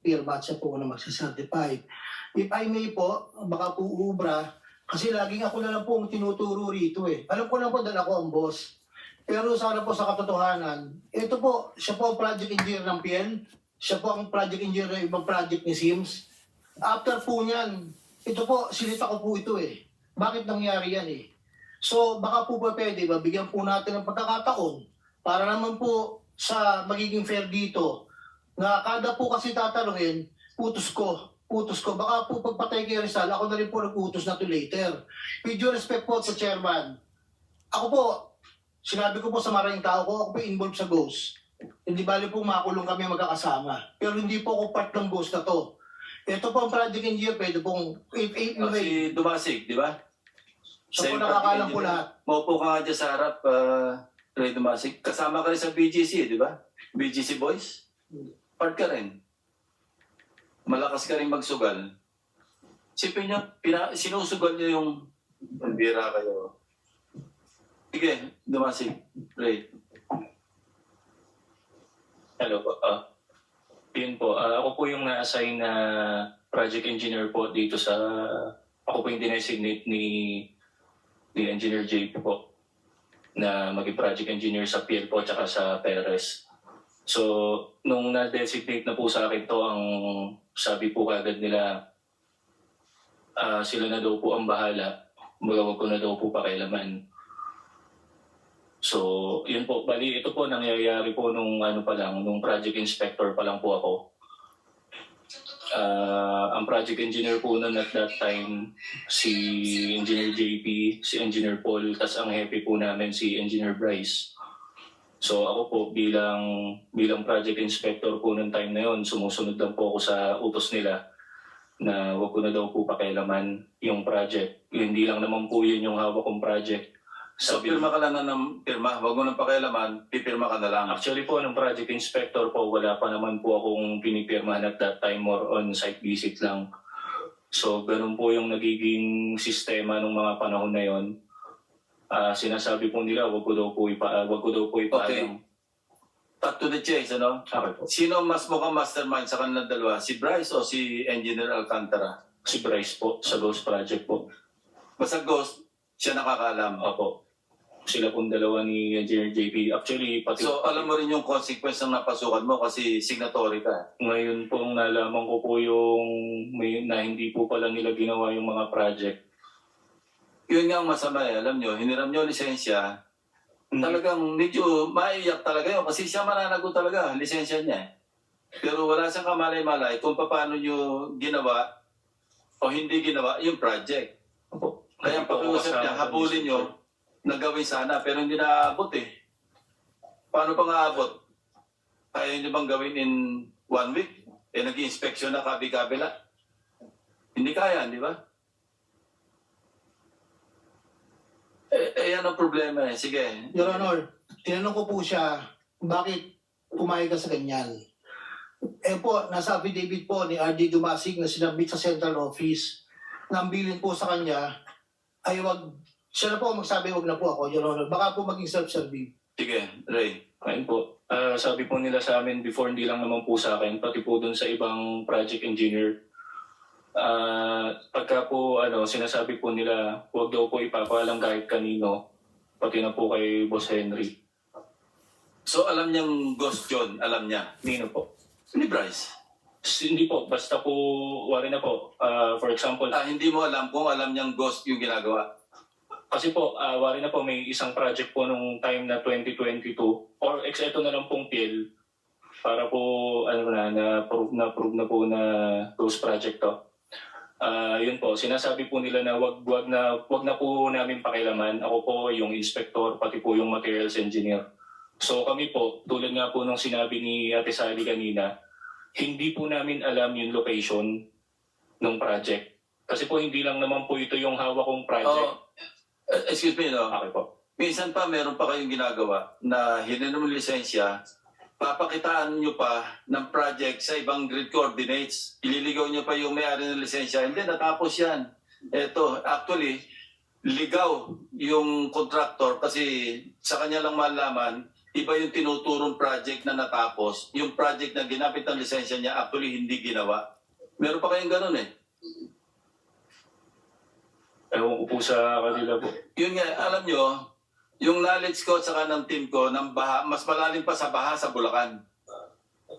pirma at siya po na magsacertify. If I may po, baka po ubra, kasi laging ako na lang po ang tinuturo rito eh. Alam ko lang po dahil ako ang boss. Pero sana po sa katotohanan, ito po, siya po ang project engineer ng PL, siya po ang project engineer ng ibang project ni Sims. After po niyan, ito po, sinita ko po ito eh. Bakit nangyari yan eh? So baka po ba pwede, bigyan po natin ng pagkakataon para naman po sa magiging fair dito na kada po kasi tatanungin, putos ko. Baka po pagpatay kay Rizal, ako na rin po nag-utos na to later. With due respect po sa chairman, ako po, sinabi ko po sa maraming tao ko, ako po involved sa GHOST. Hindi bali po makulong kami magkakasama. Pero hindi po ako part ng GHOST na to. Ito po ang project engineer, pwede pong... Si Dumasig, di ba? Siya po nakakalam po lahat. Maupo ka nga dyan sa harap, Ray Dumasig. Kasama ka rin sa BGC, di ba? BGC Boys? Part ka rin. Malakas ka rin magsugal. Sipin niyo, sinusugal niyo yung bira kayo. Sige, Dumasig. Ray. Hello po. Yun po. Ako po yung na-assign na project engineer po dito sa... Ako po yung dinesignate ni Engineer JP po na maging project engineer sa PL po at sa Perez. So, nung na-designate na po sa akin to, ang sabi po kagad nila, sila na daw po ang bahala. Magawag ko na daw po pakialaman. So, yun po. Bali, ito po nangyayari po nung nung project inspector pa lang po ako. Ang project engineer po nun at that time, si Engineer JP, si Engineer Paul, tas ang happy po namin si Engineer Bryce. So ako po bilang project inspector po nung time na yun, sumusunod lang po ako sa utos nila na wag ko na daw po pakialaman yung project. Hindi lang naman po yun yung hawak kong project. So, pirma ka lang na ng pirma. Huwag mo nang pakialaman, pipirma ka na lang. Actually po, ng project inspector po, wala pa naman po akong pinipirmahan at that time, more on site visit lang. So, ganun po yung nagiging sistema ng mga panahon na yon. Sinasabi po nila, wag ko daw po ipaalam. Okay. Cut to the chase, ano? Okay po. Sino mas mukhang mastermind sa kanilang dalawa? Si Bryce o si Engineer Alcantara? Si Bryce po, sa Ghost Project po. Basta Ghost, siya nakakaalam. Opo. Sila pong dalawa ni Engineer JP. Actually, So, alam mo rin yung consequence ng napasukan mo kasi signatory ka. Ngayon pong nalaman ko po na hindi po pala nila ginawa yung mga project. Yun nga ang masama eh. Alam nyo, hiniram nyo lisensya. Talagang medyo maiyak talaga yun kasi siya mananagot talaga, lisensya niya. Pero wala siyang kamalay-malay kung paano nyo ginawa o hindi ginawa yung project. Opo. Kaya pakiusap niya, habulin nyo na gawin sana pero hindi naabot eh. Paano pa nga abot? Kaya nyo bang gawin in 1 week? Eh nag-inspection na kabi-kabila? Hindi kaya, di ba? Yan ang problema eh. Sige. Your Honor, tinanong ko po siya, bakit pumayag ka sa ganyan? Eh po, nasa affidavit po ni RD Dumasig na sinabit sa central office. Nambilin po sa kanya, ay siya na po magsabi, wag na po ako, Your Honor. Baka po maging self-serving. Sige, Ray. Ayun po. Sabi po nila sa amin before, hindi lang naman po sa akin, pati po dun sa ibang project engineer. Pagka po sinasabi po nila, huwag daw po ipapaalam kahit kanino, pati na po kay Boss Henry. So alam niyang Ghost John, alam niya. Nino po. Ni Bryce. Hindi po, basta po, wari na po. For example, Hindi mo alam kung alam niyang Ghost yung ginagawa. kasi po, wari na po, may isang project po nung time na 2022, or eto na lang pong PL, para po, na-prove na po na those project to. Yun po, sinasabi po nila na wag na po namin pakialaman. Ako po yung inspector, pati po yung materials engineer. So kami po, tulad nga po nung sinabi ni Ate Sally kanina, hindi po namin alam yung location ng project. Kasi po hindi lang naman po ito yung hawak kong project. Excuse me, no? Okay po. Minsan pa meron pa kayong ginagawa na hininom ng lisensya, papakitaan nyo pa ng project sa ibang grid coordinates. Ililigaw nyo pa yung may-ari ng lisensya. Hindi, natapos yan. Ito, actually, ligaw yung contractor kasi sa kanya lang malaman iba yung tinuturong project na natapos, yung project na ginapit ng lisensya niya actually hindi ginawa. Meron pa kayong ganun eh. Ewan ko po sa kanila po. Yun nga, alam nyo, yung knowledge ko at saka ng team ko ng baha, mas malalim pa sa baha sa Bulacan.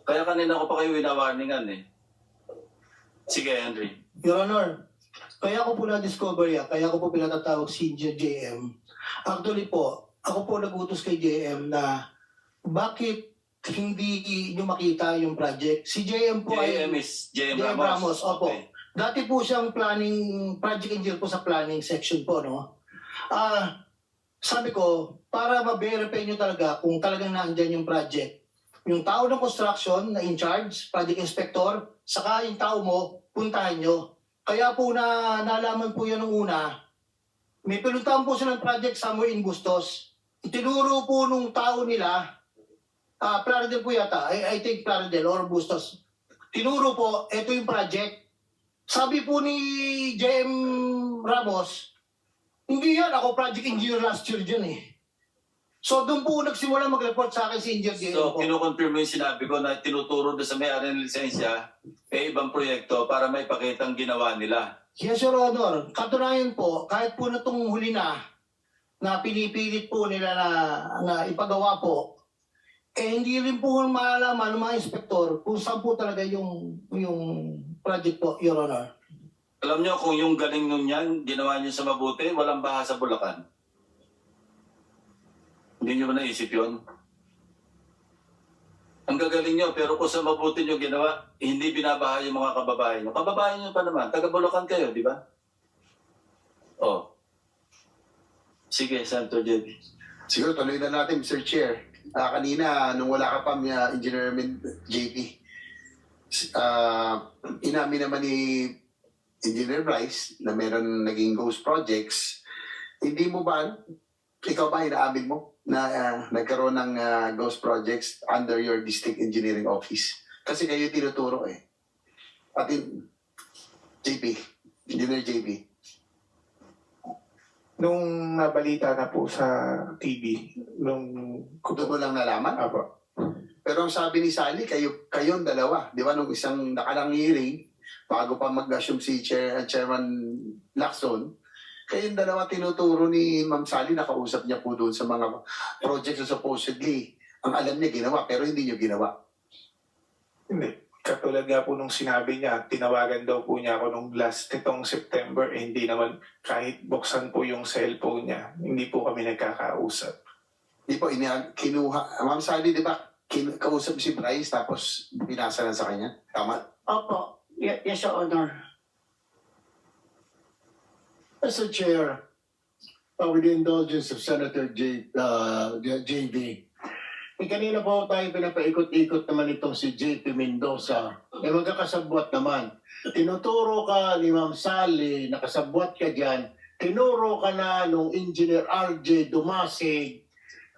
Kaya kanina ko pa kayo winawarningan eh. Sige, Henry. Your Honor, kaya ko po na-discover yan, kaya ko po pinatatawag si JM. Actually po, ako po nagutos kay JM na bakit hindi nyo makita yung project. Si JM po JM ay... is JM JM Ramos. Ramos, opo. Okay. Dati po siyang project engineer po sa planning section po, no? Sabi ko, para ma-verify nyo talaga kung talagang naandyan yung project, yung tao ng construction na in charge, project inspector, saka yung tao mo, puntahan nyo. Kaya po nalaman po yan nung una, may pinuntahan po siya ng project somewhere in Bustos. Itinuro po nung tao nila, Plaridel po yata, I think Plaridel or Bustos. Tinuro po, ito yung project. Sabi po ni JM Ramos, hindi yan, ako project engineer last year dyan eh. So doon po nagsimula mag-report sa akin si Engineer JM So, po. kinukonfirm mo yung sinabi ko na tinuturo doon sa may-ari ng lisensya ibang proyekto para may pakitang ginawa nila. Yes, Your Honor. Katunayan po, kahit po na itong huli na pinipilit po nila na ipagawa po, hindi rin po maalaman ng mga inspektor kung saan po talaga yung project po, Your Honor. Alam nyo kung yung galing nun yan, ginawa nyo sa mabuti, walang baha sa Bulacan. Hindi nyo ba naisip yun? Ang gagaling nyo, pero kung sa mabuti nyo ginawa, hindi binabaha yung mga kababayan nyo. Kababayan nyo pa naman, taga Bulacan kayo, di ba? Oh. Sige, Senator JB. Siguro tuloy na natin, Mr. Chair. Kanina, nung wala ka pa, Engineer JP, inamin naman ni Engineer Bryce na meron naging ghost projects. Hindi mo ba, ikaw ba inaamin mo na nagkaroon ng ghost projects under your district engineering office? Kasi kayo tinuturo eh. At JP, Engineer JP. Nung nabalita na po sa TV, Doon mo lang nalaman? Apo. Pero ang sabi ni Sally, kayong dalawa, di ba, nung isang nakalang hearing, bago pa mag-assume si Chairman Lacson, kayong dalawa tinuturo ni Ma'am Sally, nakausap niya po doon sa mga projects na supposedly, ang alam niya ginawa, pero hindi niyo ginawa. Hindi. Katulad nga po nung sinabi niya, tinawagan daw po niya ako nung last nitong September, hindi naman kahit buksan po yung cellphone niya, hindi po kami nagkakausap. Di po, kinuha, Ma'am Sally, di ba, kausap si Bryce, tapos pinasa lang sa kanya? Tama? Opo. Yes, Your Honor. Mr. Chair, with the indulgence of Senator JV, kanina po tayo pinapaikot-ikot naman itong si JP Mendoza. Magkakasabwat naman. Tinuturo ka ni Ma'am Sally, nakasabwat ka dyan. Tinuro ka na nung Engineer RJ Dumasig,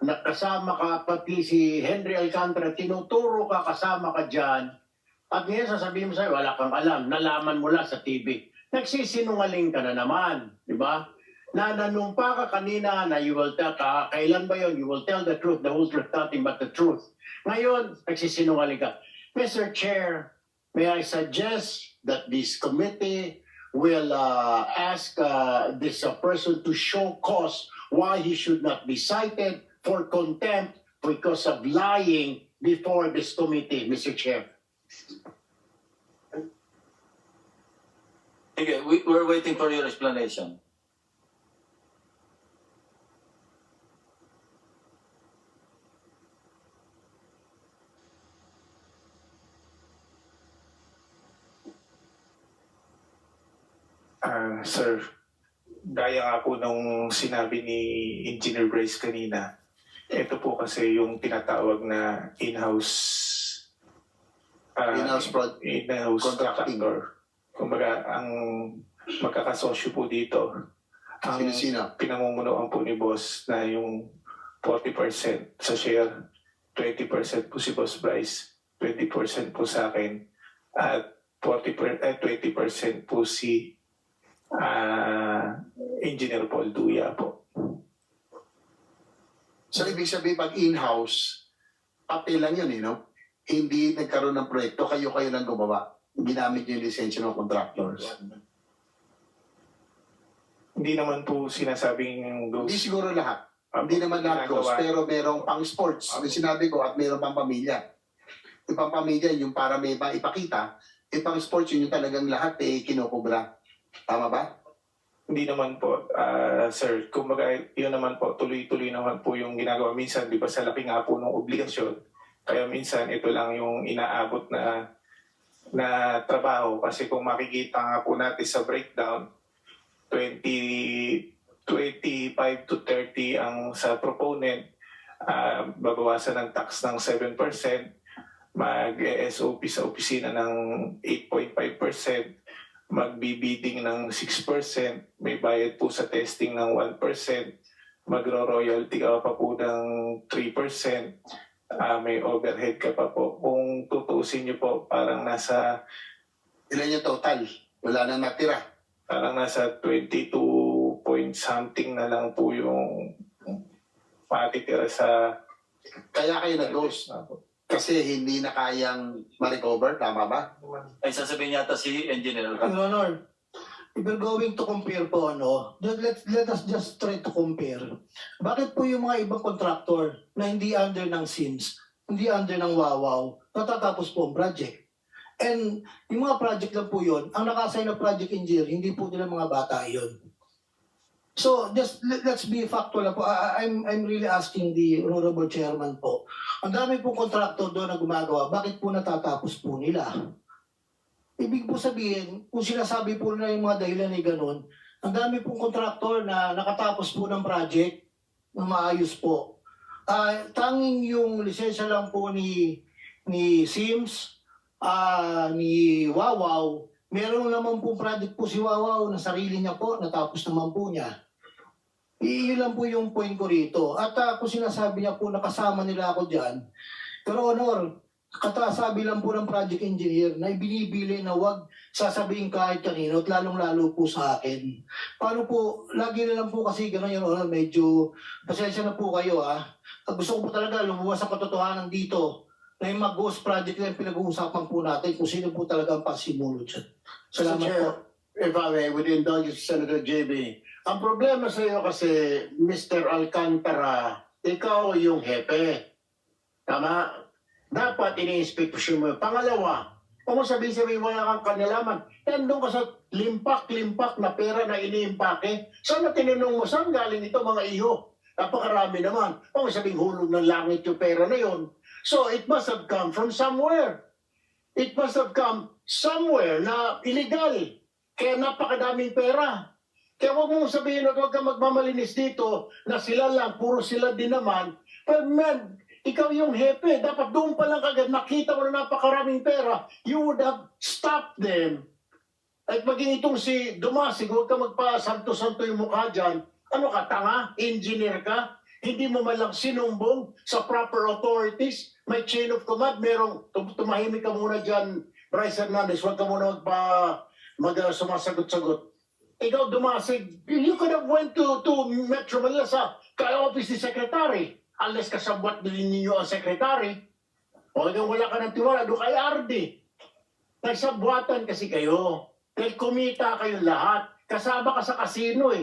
nakasama ka pati si Henry Alcantara, tinuturo ka, kasama ka dyan. At ngayon sasabihin mo sa'yo, wala kang alam, nalaman mo lang sa TV. Nagsisinungaling ka na naman, di ba? Nanumpa ka kanina na you will tell, kailan ba yon? You will tell the truth, the whole truth, nothing but the truth. Ngayon, nagsisinungaling ka. Mr. Chair, may I suggest that this committee will ask this person to show cause why he should not be cited for contempt because of lying before this committee, Mr. Chair. Okay, we're waiting for your explanation. Sir, gaya nga po nung sinabi ni Engineer Bryce kanina, ito po kasi yung tinatawag na in-house in-house Contracting. contractor. Kumbaga, ang magkakasosyo po dito, ang Sino-sino? pinamumunuan po ni Boss na yung 40% sa share, 20% po si Boss Bryce, 20% po sa akin, at 20% po si Engineer Paul Duya po. So, ibig sabihin, pag in-house, papel lang yun, no? Hindi nagkaroon ng proyekto, kayo lang gumawa. Ginamit niyo yung lisensya ng contractors. Hindi naman po sinasabing Hindi ghost. siguro lahat. Hindi naman lahat ghost, Ginagawa. pero merong pang sports. Ang sinabi ko, at merong pang pamilya. Yung pang pamilya, yung para may ipakita. Yung pang sports, yun yung talagang lahat kinukubra. Tama ba? Hindi naman po, sir. Kumbaga, yun naman po, tuloy-tuloy naman po yung ginagawa. Minsan, di ba sa laki nga po ng obligasyon, kaya minsan ito lang yung inaabot na trabaho. Kasi kung makikita nga po natin sa breakdown, 25 to 30 ang sa proponent, babawasan ng tax ng 7%, mag-SOP sa opisina ng 8.5%, magbibidding ng 6%, may bayad po sa testing ng 1%, magro-royalty ka pa po ng 3%, may overhead ka pa po. Kung tutuusin niyo po, parang nasa Ilan yung total? Wala nang natira. parang nasa 22 point something na lang po yung matitira sa Kaya kayo nag-ghost. Kasi hindi na kayang ma-recover. Tama ba? Ay sasabihin yata si Engineer Your Honor, if we're going to compare po, let us just try to compare. Bakit po yung mga ibang contractor na hindi under ng SIMS, hindi under ng Wawaw, natatapos po ang project? And yung mga project lang po yun, ang naka-assign na project engineer, hindi po nila mga bata yun. So, just let's be factual na po. I'm really asking the Honorable Chairman po. Ang dami pong contractor doon na gumagawa, bakit po natatapos po nila? Ibig po sabihin, kung sinasabi po na yung mga dahilan ay ganun, ang dami pong contractor na nakatapos po ng project na maayos po. Tanging yung lisensya lang po ni SIMS, ni Wawaw, meron naman pong project po si Wawaw na sarili niya po, natapos naman po niya. Iyon lang po yung point ko rito. At kung sinasabi niya po nakasama nila ako dyan, pero Honor, katasabi lang po ng project engineer na ibinibili na wag sasabihin kahit kanino at lalong-lalo po sa akin. Paano po, lagi na lang po kasi gano'n yun, Honor, medyo pasensya na po kayo Gusto ko po talaga lumabas sa katotohanan dito na yung mag-ghost project na yung pinag-uusapan po natin kung sino po talaga ang pasimulo dyan. Salamat Chair, po. if I may, with the indulgence of Senator JB, ang problema sa iyo kasi, Mr. Alcantara, ikaw yung hepe. Tama? Dapat ini-inspeksyon mo. Pangalawa, kung mo sabihin wala kang kanalaman, nandun ka sa limpak-limpak na pera na iniimpake. Sana tinanong mo, saan galing ito mga iho? Napakarami naman. Kung sabihin hulog ng langit yung pera na yon. So it must have come from somewhere. It must have come somewhere na illegal. Kaya napakadaming pera. Kaya huwag mong sabihin at huwag kang magmamalinis dito na sila lang, puro sila din naman. But man, ikaw yung hepe. Dapat doon pa lang kagad nakita mo na napakaraming pera. You would have stopped them. At maging itong si Dumasig, huwag ka magpa-santo-santo yung mukha dyan. Ano ka, tanga? Engineer ka? Hindi mo malang sinumbong sa proper authorities? May chain of command, merong tumahimik ka muna dyan, Bryce Hernandez, huwag ka muna sumasagot-sagot. Ikaw Dumasig, you could have went to Metro Manila sa office ni Secretary. Unless kasabwat din ninyo ang Secretary. O hanggang wala ka ng tiwala, doon kay RD. Nagsabwatan kasi kayo. Dahil kumita kayong lahat. Kasama ka sa kasino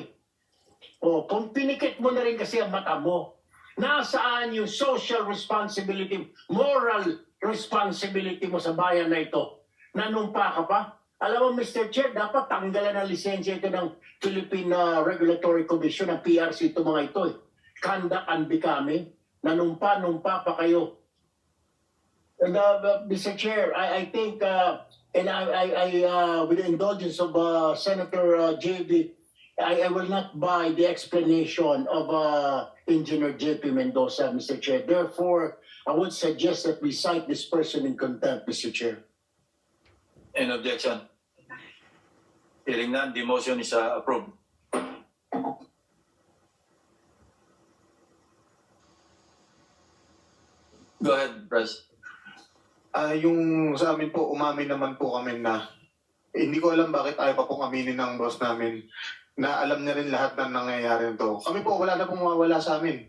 O, kung pinikit mo na rin kasi ang mata mo, nasaan yung social responsibility, moral responsibility mo sa bayan na ito? Nanumpa ka pa? Alam mo, Mr. Chair, dapat tanggalan ng lisensya ito ng Philippine Regulatory Commission, ng PRC, ito mga ito Conduct and becoming. Nanumpa pa kayo. And, Mr. Chair, I think, and I with the indulgence of Senator JB, I will not buy the explanation of Engineer JP Mendoza, Mr. Chair. Therefore, I would suggest that we cite this person in contempt, Mr. Chair. In objection. Hearing none, the motion is approved. Go ahead, Bryce. Yung sa amin po, umamin naman po kami na hindi ko alam bakit ayaw pa pong aminin ng boss namin na alam niya rin lahat ng nangyayari nito. Kami po, wala na pong mawawala sa amin.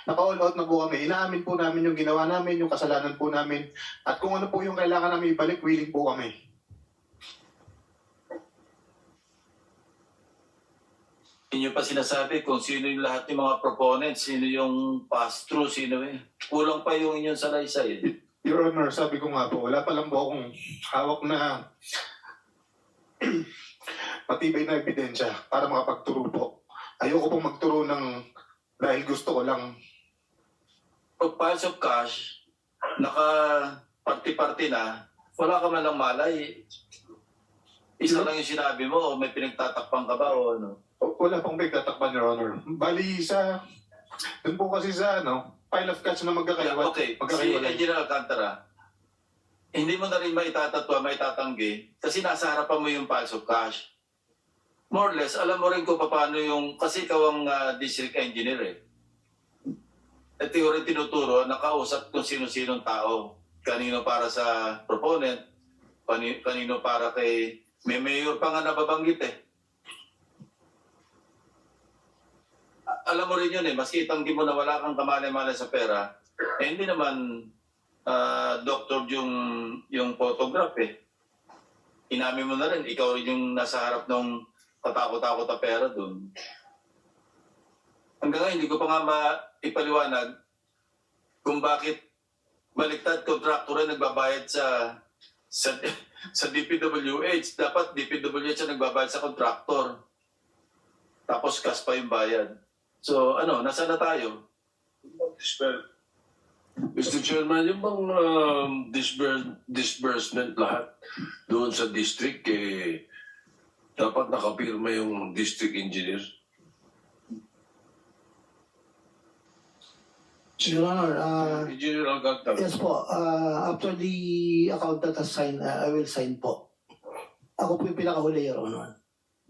Naka-all out na po kami. Inaamin po namin yung ginawa namin, yung kasalanan po namin. At kung ano po yung kailangan namin ibalik, willing po kami. Inyo pa sinasabi kung sino yung lahat ng mga proponents, sino yung pass-through, sino eh. Kulang pa yung inyong salaysay. Your Honor, sabi ko nga po, wala pa lang po akong hawak na matibay na ebidensya para makapagturo po. Ayoko pong magturo ng dahil gusto ko lang. Pag piles of cash, naka-party-party na, wala ka man lang malay. Isa lang yung sinabi mo, o may pinagtatakpan ka ba o ano? Wala pong pagtatakpan, Your Honor. Bali doon po kasi sa pile of cash na magkakaiwat. Okay, si magkakaiwalay. Engineer Alcantara, hindi mo na rin maitatatwa, maitatanggi, kasi nasa harapan mo yung piles of cash. More or less, alam mo rin kung paano yung, kasi ikaw ang district engineer eh. At ikaw rin tinuturo, nakausap kung sino-sinong tao. Kanino para sa proponent, kanino para kay, may mayor pa nga nababanggit eh. Alam mo rin yun eh, maski itanggi mo na wala kang kamali-mali sa pera, eh hindi naman doctor yung photograph eh. Inamin mo na rin, ikaw rin yung nasa harap ng katakot-takot na pera dun. Hanggang ngayon, hindi ko pa nga maipaliwanag kung bakit baliktad contractor ay nagbabayad sa DPWH. Dapat DPWH ang nagbabayad sa contractor. Tapos cash pa yung bayad. So nasaan na tayo? Mr. Chairman, yung bang disbursement lahat doon sa district, dapat nakapirma yung district engineer. Your Honor, Engineer Alcantara. yes po, after the accountant has signed, I will sign po. Ako po yung pinakahuli, Your Honor.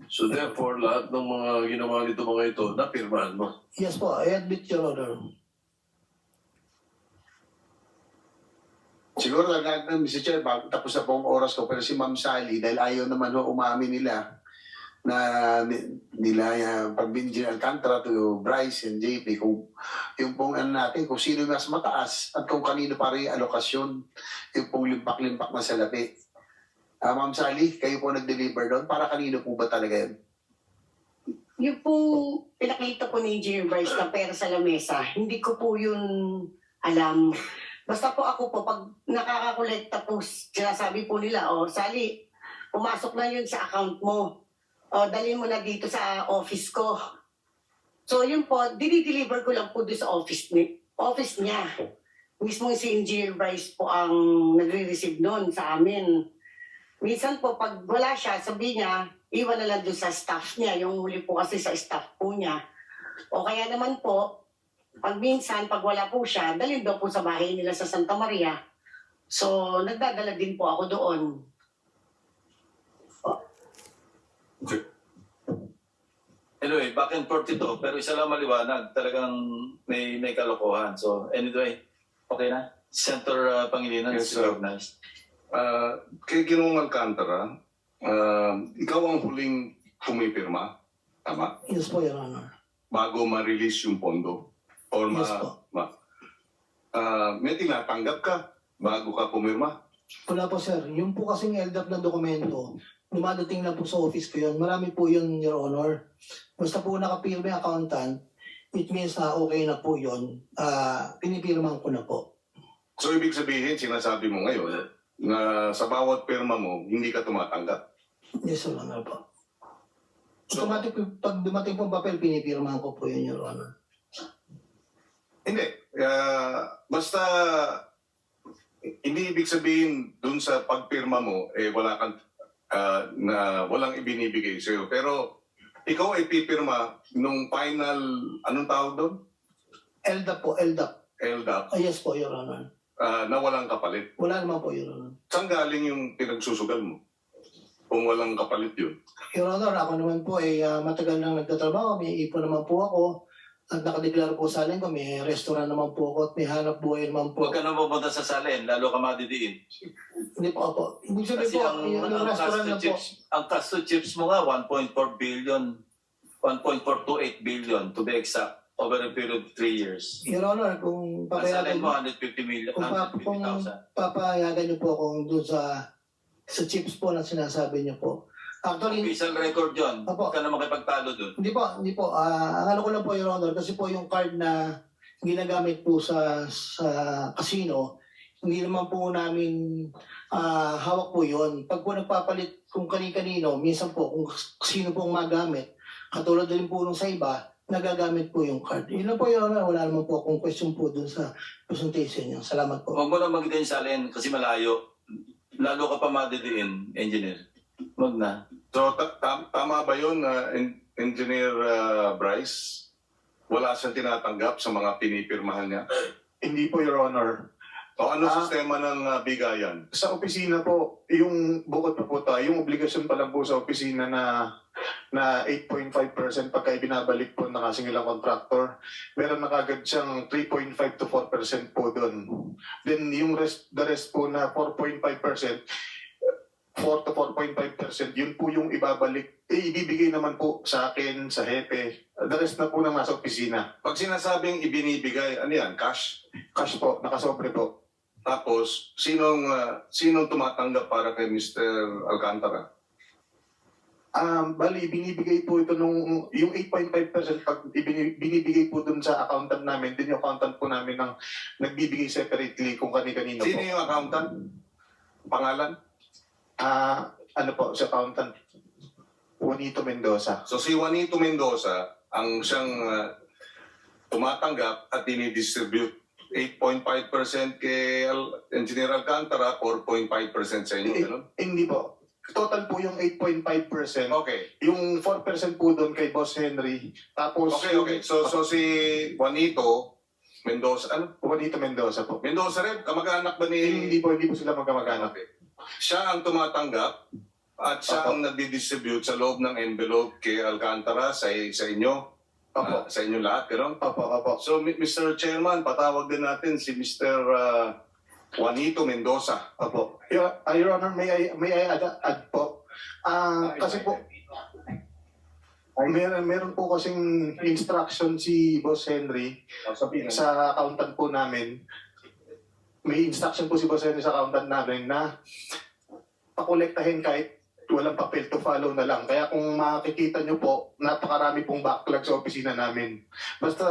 So therefore, lahat ng mga ginawa nito mga ito, napirmahan mo. Yes po, I admit, Your Honor. Siguro Mr. Chair, tapos na po ang oras ko, pero si Ma'am Sally, dahil ayaw naman umamin nila na pag-Engineer Alcantara to Bryce and JP, kung yung pong natin, kung sino mas mataas at kung kanino pa rin alokasyon, yung pong limpak-limpak na salapi. Ma'am Sally, kayo po nag-deliver doon, para kanino po ba talaga yun? Yung po pinakita po ni Engineer Bryce na pera sa lamesa, hindi ko po yun alam. Basta po ako po, pag nakakakolekta po, sinasabi po nila, Sally, pumasok na yun sa account mo. Dalhin mo na dito sa office ko. So yun po, dinideliver ko lang po doon sa office niya. Mismo si Engineer Bryce po ang nagre-receive noon sa amin. Minsan po, pag wala siya, sabi niya, iwan na lang doon sa staff niya. Yung huli po kasi sa staff po niya. O kaya naman po, pag minsan, pag wala po siya, dalhin daw po sa bahay nila sa Santa Maria. So, nagdadala din po ako doon. Anyway, back and forth ito, pero isa lang maliwanag, talagang may kalokohan. So anyway, okay na? Senator Pangilinan is Yes, sir. recognized. Kay Ginoong Alcantara, ikaw ang huling pumipirma, tama? Yes po, Your Honor. Bago ma-release yung pondo. Or Yes po. may tinatanggap ka bago ka pumirma. Wala po, sir. Yung po kasing LDAP na dokumento, dumadating na po sa office ko yun. Marami po yun, Your Honor. Basta po nakapirma yung accountant, it means na okay na po yun. Pinipirmahan ko na po. So ibig sabihin, sinasabi mo ngayon na sa bawat pirma mo, hindi ka tumatanggap. Yes, Your Honor po. So- Automatic, pag dumating po ang papel, pinipirmahan ko po yun, Your Honor. Hindi. Basta hindi ibig sabihin dun sa pagpirma mo, wala kang walang ibinibigay sa'yo. Pero ikaw ay pipirma nung final, anong tawag doon? LDAP po, LDAP. LDAP, Yes po, Your Honor. na walang kapalit. Wala naman po, Your Honor. Saan galing yung pinagsusugal mo? Kung walang kapalit yun. Your Honor, ako naman po matagal nang nagtatrabaho. May ipon naman po ako. At nakadeklara po sa alin ko, may restaurant naman po ako at may hanap buhay naman po. Huwag ka na pumunta sa salin, lalo ka madidiin. Hindi po ako. Ibig sabihin Kasi po, yung restaurant na po. ang cash to chips mo nga, 1.4 billion. 1.428 billion to be exact over a period of 3 years. Your Honor, kung Kasalan papayagan, mo 150 million, kung 150,000. papayagan niyo po kung doon sa chips po na sinasabi niyo po. Actually, Official record yun. Opo. Huwag ka na makipagtalo dun. hindi po. Ang ano ko lang po, Your Honor, kasi po yung card na ginagamit po sa casino, hindi naman po namin hawak po yun. Pag po nagpapalit kung kani-kanino, minsan po kung sino pong magamit, katulad din po nung sa iba, nagagamit po yung card. Yun lang po, Your Honor. Wala naman po akong question po dun sa presentation niyo. Salamat po. Huwag mo na magdiin sa alin kasi malayo. Lalo ka pa madidiin, engineer. Huwag na. So, tama ba yun, Engineer Bryce? Wala siyang tinatanggap sa mga pinipirmahan niya? Hindi po, Your Honor. O ano sistema ng bigayan? Sa opisina po, yung bukod pa po tayo, yung obligasyon pa lang po sa opisina na 8.5% pagka ibinabalik po ng kasingilang contractor. Meron na kagad siyang 3.5 to 4% po doon. Then yung the rest po na 4.5%, 4 to 4.5%, yun po yung ibibigay naman po sa akin, sa hepe. The rest na po nang nasa opisina. Pag sinasabing ibinibigay, ano yan? Cash? Cash po, nakasobre po. Tapos, sinong tumatanggap para kay Mr. Alcantara? Bali, binibigay po ito yung 8.5% pag binibigay po dun sa accountant namin, din yung accountant po namin ng nagbibigay separately kung kani-kanino Sino po. yung accountant? Pangalan? Ano po, sa accountant, Juanito Mendoza. So si Juanito Mendoza ang siyang tumatanggap at dinidistribute 8.5% kay Engineer Alcantara, 4.5% sa inyo, gano'n? Hindi po. Total po yung 8.5%. Okay. Yung 4% po doon kay Boss Henry. Tapos Okay. So si Juanito Mendoza, ano? Juanito Mendoza po. Mendoza rin, kamag-anak ba ni... Hindi po sila magkamag-anak. Okay. Siya ang tumatanggap at siya ang nagdi-distribute sa loob ng envelope kay Alcantara sa inyo. Sa inyo lahat, gano'n? Opo. So, Mr. Chairman, patawag din natin si Mr. Juanito Mendoza. Opo. Your Honor, may I add po? Kasi po, meron po kasing instruction si Boss Henry sa accountant po namin. May instruction po si Boss Henry sa accountant namin na pakolektahin kahit walang papel, to follow na lang. Kaya kung makikita nyo po, napakarami pong backlog sa opisina namin. Basta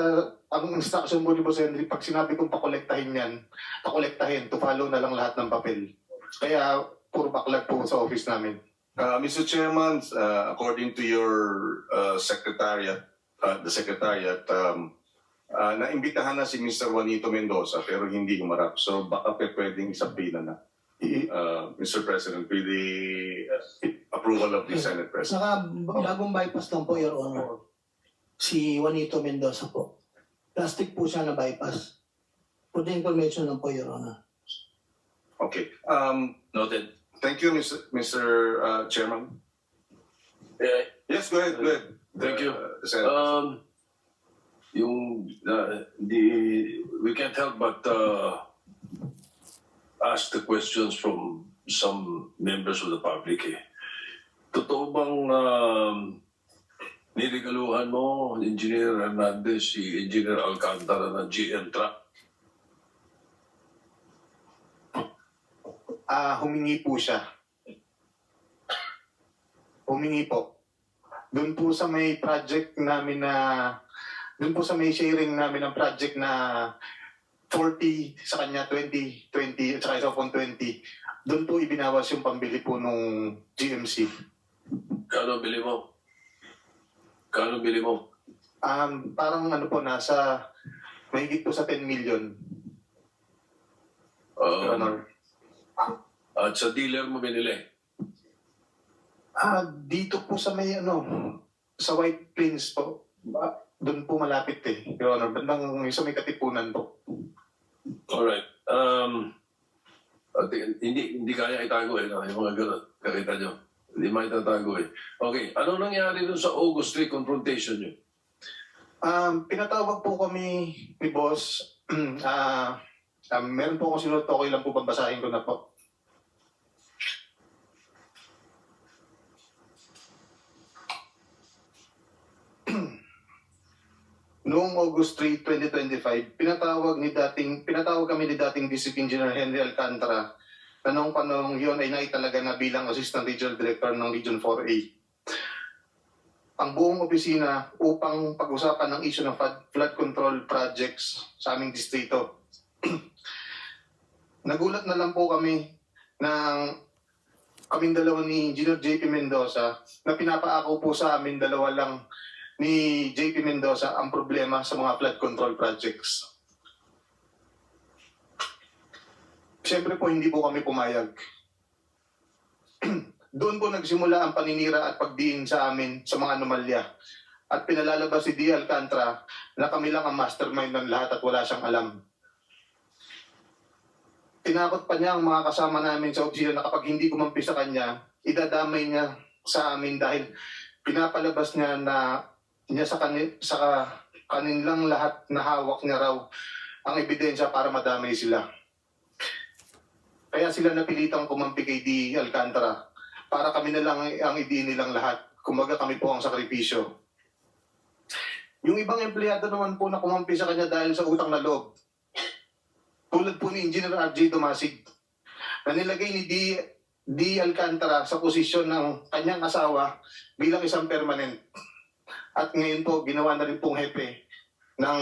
ang instruction mo ni Boss Henry, pag sinabi kong pakolektahin yan, pakolektahin, to follow na lang lahat ng papel. Kaya puro backlog po sa office namin. Mr. Chairman, according to your secretariat, naimbitahan na si Mr. Juanito Mendoza pero hindi humarap. So baka pwedeng isabina na. Mr. President, with the approval of the Senate President. Saka bagong bypass lang po, Your Honor. Si Juanito Mendoza po. Plastic po siya na bypass. For the information lang po, Your Honor. Okay. Noted. Thank you, Mr. Chairman. Yes, go ahead. Thank you. Senator. We can't help but ask the questions from some members of the public. Totoo bang niligaluhan mo, Engineer Hernandez, si Engineer Alcantara ng GM truck? Humingi po siya. Humingi po. Doon po sa may project namin doon po sa may sharing namin ng project na 40 sa kanya, 20, at saka isa pong 20. Doon po ibinawas yung pambili po nung GMC. Kano bili mo? Parang ano po, nasa mahigit po sa 10 million. Your Honor. At sa dealer mo binili? Dito po sa may sa White Plains po. Doon po malapit Your Honor. Bandang sa may Katipunan po. Alright. Hindi kaya itago no? Yung mga ganun. Kakita nyo. Hindi maitatago Okay. Ano nangyari dun sa August 3 confrontation nyo? Pinatawag po kami ni Boss. Meron po akong sinulat. Okay lang po babasahin ko na po. noong August 3, 2025, pinatawag kami ni dating District Engineer Henry Alcantara na noong panahon yun ay naitalaga na bilang Assistant Regional Director ng Region 4A. Ang buong opisina upang pag-usapan ng issue ng flood control projects sa aming distrito. Nagulat na lang po kami ng kaming dalawa ni Engineer JP Mendoza na pinapaako po sa amin dalawa lang ni JP Mendoza ang problema sa mga flood control projects. Siyempre po hindi po kami pumayag. Doon po nagsimula ang paninira at pagdiin sa amin sa mga anomalya. At pinalalabas si D. Alcantara na kami lang ang mastermind ng lahat at wala siyang alam. Tinakot pa niya ang mga kasama namin sa opisina na kapag hindi kumampi sa kanya, idadamay niya sa amin dahil pinapalabas niya na sa kanilang lahat na hawak niya raw ang ebidensya para madamay sila. Kaya sila napilitang kumampi kay D. Alcantara para kami na lang ang idiin nilang lahat. Kumbaga kami po ang sakripisyo. Yung ibang empleyado naman po na kumampi sa kanya dahil sa utang na loob. Tulad po ni Engineer R.J. Dumasig na nilagay ni D. Alcantara sa posisyon ng kanyang asawa bilang isang permanent. At ngayon po, ginawa na rin pong hepe ng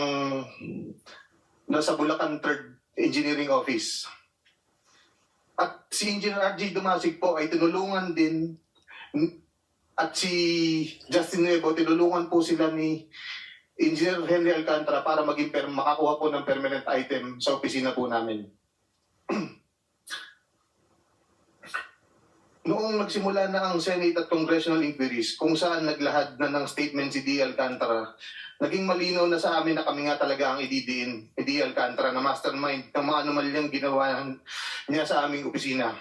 nasa Bulacan 3rd Engineering Office. At si Engineer R.J. Dumasig po ay tinulungan din at si Justin Nuevo, tinulungan po sila ni Engineer Henry Alcantara para maging makakuha po ng permanent item sa opisina po namin. Noong nagsimula na ang Senate at Congressional inquiries kung saan naglahad na ng statement si D. Alcantara, naging malinaw na sa amin na kami nga talaga ang ididiin ni D. Alcantara na mastermind ng mga anomalyang ginawa niya sa aming opisina.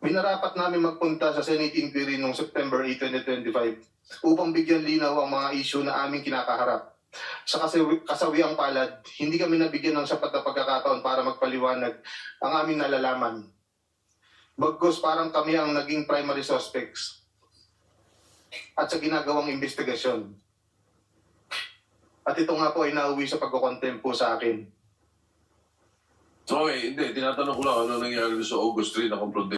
Minarapat namin magpunta sa Senate inquiry noong September 8, 2025 upang bigyan linaw ang mga issue na aming kinakaharap. Sa kasawiang palad, hindi kami nabigyan ng sapat na pagkakataon para magpaliwanag ang aming nalalaman. Bagkus parang kami ang naging primary suspects at sa ginagawang investigasyon. At ito nga po ay nauwi sa pagkukontempt po sa akin. Okay, hindi. Tinatanong ko lang ano nangyari sa August 3 na confrontation.